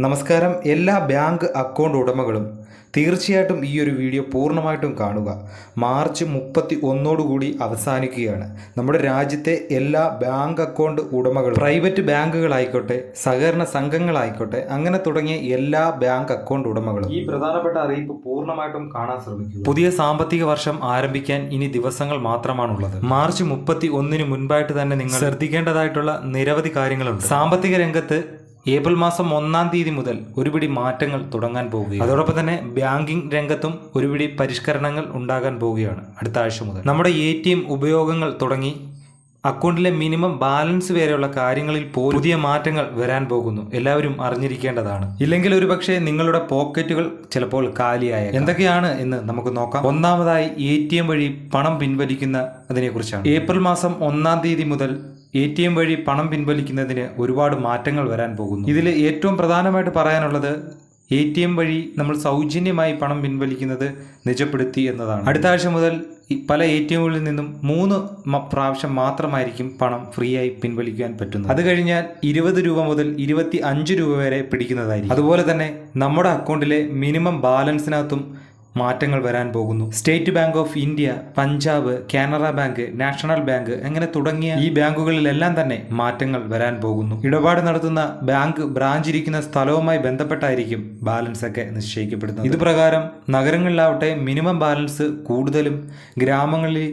നമസ്കാരം. എല്ലാ bank account ഉടമകളും തീർച്ചയായിട്ടും ഈ ഒരു വീഡിയോ പൂർണ്ണമായിട്ടും കാണുക. മാർച്ച് 31 അവസാനിക്കുകയാണ്. നമ്മുടെ രാജ്യത്തെ എല്ലാ ബാങ്ക് അക്കൗണ്ട് ഉടമകളും, പ്രൈവറ്റ് ബാങ്കുകളായിക്കോട്ടെ, സഹകരണ സംഘങ്ങളായിക്കോട്ടെ, അങ്ങനെ തുടങ്ങിയ എല്ലാ ബാങ്ക് അക്കൗണ്ട് ഉടമകളും ഈ പ്രധാനപ്പെട്ട അറിയിപ്പ് പൂർണ്ണമായിട്ടും കാണാൻ ശ്രമിക്കുക. പുതിയ സാമ്പത്തിക വർഷം ആരംഭിക്കാൻ ഇനി ദിവസങ്ങൾ മാത്രമാണുള്ളത്. മാർച്ച് 31 മുൻപായിട്ട് തന്നെ നിങ്ങൾ ശ്രദ്ധിക്കേണ്ടതായിട്ടുള്ള നിരവധി കാര്യങ്ങളുണ്ട്. സാമ്പത്തിക രംഗത്ത് ഏപ്രിൽ മാസം 1 തീയതി മുതൽ ഒരുപിടി മാറ്റങ്ങൾ തുടങ്ങാൻ പോവുകയാണ്. അതോടൊപ്പം തന്നെ ബാങ്കിംഗ് രംഗത്തും ഒരുപിടി പരിഷ്കരണങ്ങൾ ഉണ്ടാകാൻ പോവുകയാണ്. അടുത്ത ആഴ്ച മുതൽ നമ്മുടെ ATM ഉപയോഗങ്ങൾ തുടങ്ങി അക്കൗണ്ടിലെ മിനിമം ബാലൻസ് വരെയുള്ള കാര്യങ്ങളിൽ പോലും പുതിയ മാറ്റങ്ങൾ വരാൻ പോകുന്നു. എല്ലാവരും അറിഞ്ഞിരിക്കേണ്ടതാണ്. ഇല്ലെങ്കിൽ ഒരുപക്ഷെ നിങ്ങളുടെ പോക്കറ്റുകൾ ചിലപ്പോൾ കാലിയായ എന്തൊക്കെയാണ് എന്ന് നമുക്ക് നോക്കാം. ഒന്നാമതായി ATM വഴി പണം പിൻവലിക്കുന്ന അതിനെക്കുറിച്ചാണ്. ഏപ്രിൽ മാസം 1 തീയതി മുതൽ ATM വഴി പണം പിൻവലിക്കുന്നതിന് ഒരുപാട് മാറ്റങ്ങൾ വരാൻ പോകുന്നു. ഇതിൽ ഏറ്റവും പ്രധാനമായിട്ട് പറയാനുള്ളത് ATM വഴി നമ്മൾ സൗജന്യമായി പണം പിൻവലിക്കുന്നത് നിജപ്പെടുത്തി എന്നതാണ്. അടുത്ത ആഴ്ച മുതൽ പല ATMകളിൽ നിന്നും 3 പ്രാവശ്യം മാത്രമായിരിക്കും പണം ഫ്രീ ആയി പിൻവലിക്കാൻ പറ്റുന്നത്. അത് കഴിഞ്ഞാൽ 20 രൂപ മുതൽ 25 രൂപ വരെ പിടിക്കുന്നതായിരിക്കും. അതുപോലെ തന്നെ നമ്മുടെ അക്കൗണ്ടിലെ മിനിമം ബാലൻസിനകത്തും മാറ്റങ്ങൾ വരാൻ പോകുന്നു. State bank of India, Punjab, Canara bank, national bank അങ്ങനെ തുടങ്ങിയ ഈ ബാങ്കുകളിലെല്ലാം തന്നെ മാറ്റങ്ങൾ വരാൻ പോകുന്നു. ഇടപാട് നടത്തുന്ന ബാങ്ക് ബ്രാഞ്ച് ഇരിക്കുന്ന സ്ഥലവുമായി ബന്ധപ്പെട്ടായിരിക്കും ബാലൻസ് ഒക്കെ നിശ്ചയിക്കപ്പെടുന്നത്. ഇതുപ്രകാരം നഗരങ്ങളിലാവട്ടെ മിനിമം ബാലൻസ് കൂടുതലും, ഗ്രാമങ്ങളിൽ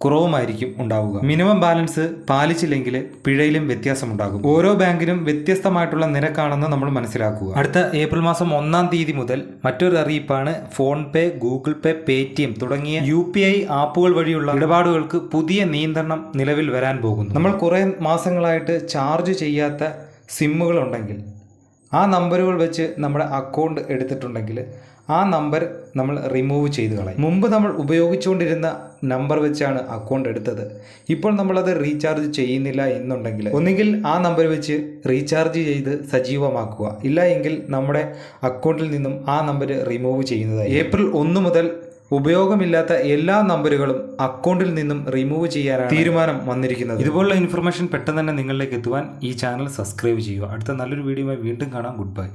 കുറവുമായിരിക്കും ഉണ്ടാവുക. മിനിമം ബാലൻസ് പാലിച്ചില്ലെങ്കിൽ പിഴയിലും വ്യത്യാസമുണ്ടാകും. ഓരോ ബാങ്കിനും വ്യത്യസ്തമായിട്ടുള്ള നിരക്കാണെന്ന് നമ്മൾ മനസ്സിലാക്കുക. അടുത്ത ഏപ്രിൽ മാസം 1 തീയതി മുതൽ മറ്റൊരു അറിയിപ്പാണ്. ഫോൺ പേ, ഗൂഗിൾ പേ, പേടിഎം തുടങ്ങിയ UPI ആപ്പുകൾ വഴിയുള്ള ഇടപാടുകൾക്ക് പുതിയ നിയന്ത്രണം നിലവിൽ വരാൻ പോകുന്നു. നമ്മൾ കുറേ മാസങ്ങളായിട്ട് ചാർജ് ചെയ്യാത്ത സിമ്മുകൾ ഉണ്ടെങ്കിൽ, ആ നമ്പറുകൾ വെച്ച് നമ്മുടെ അക്കൗണ്ട് എടുത്തിട്ടുണ്ടെങ്കിൽ ആ നമ്പർ നമ്മൾ റിമൂവ് ചെയ്ത് കളയും. മുമ്പ് നമ്മൾ ഉപയോഗിച്ചുകൊണ്ടിരുന്ന നമ്പർ വെച്ചാണ് അക്കൗണ്ട് എടുത്തത്. ഇപ്പോൾ നമ്മളത് റീചാർജ് ചെയ്യുന്നില്ല എന്നുണ്ടെങ്കിൽ ഒന്നുകിൽ ആ നമ്പർ വെച്ച് റീചാർജ് ചെയ്ത് സജീവമാക്കുക, ഇല്ല എങ്കിൽ നമ്മുടെ അക്കൗണ്ടിൽ നിന്നും ആ നമ്പർ റിമൂവ് ചെയ്യുന്നതായി. ഏപ്രിൽ 1 മുതൽ ഉപയോഗമില്ലാത്ത എല്ലാ നമ്പറുകളും അക്കൗണ്ടിൽ നിന്നും റിമൂവ് ചെയ്യാനാണ് തീരുമാനം വന്നിരിക്കുന്നത്. ഇതുപോലുള്ള ഇൻഫർമേഷൻ പെട്ടെന്ന് തന്നെ നിങ്ങളിലേക്ക് എത്തുവാൻ ഈ ചാനൽ സബ്സ്ക്രൈബ് ചെയ്യുക. അടുത്ത നല്ലൊരു വീഡിയോയുമായി വീണ്ടും കാണാം. Good bye.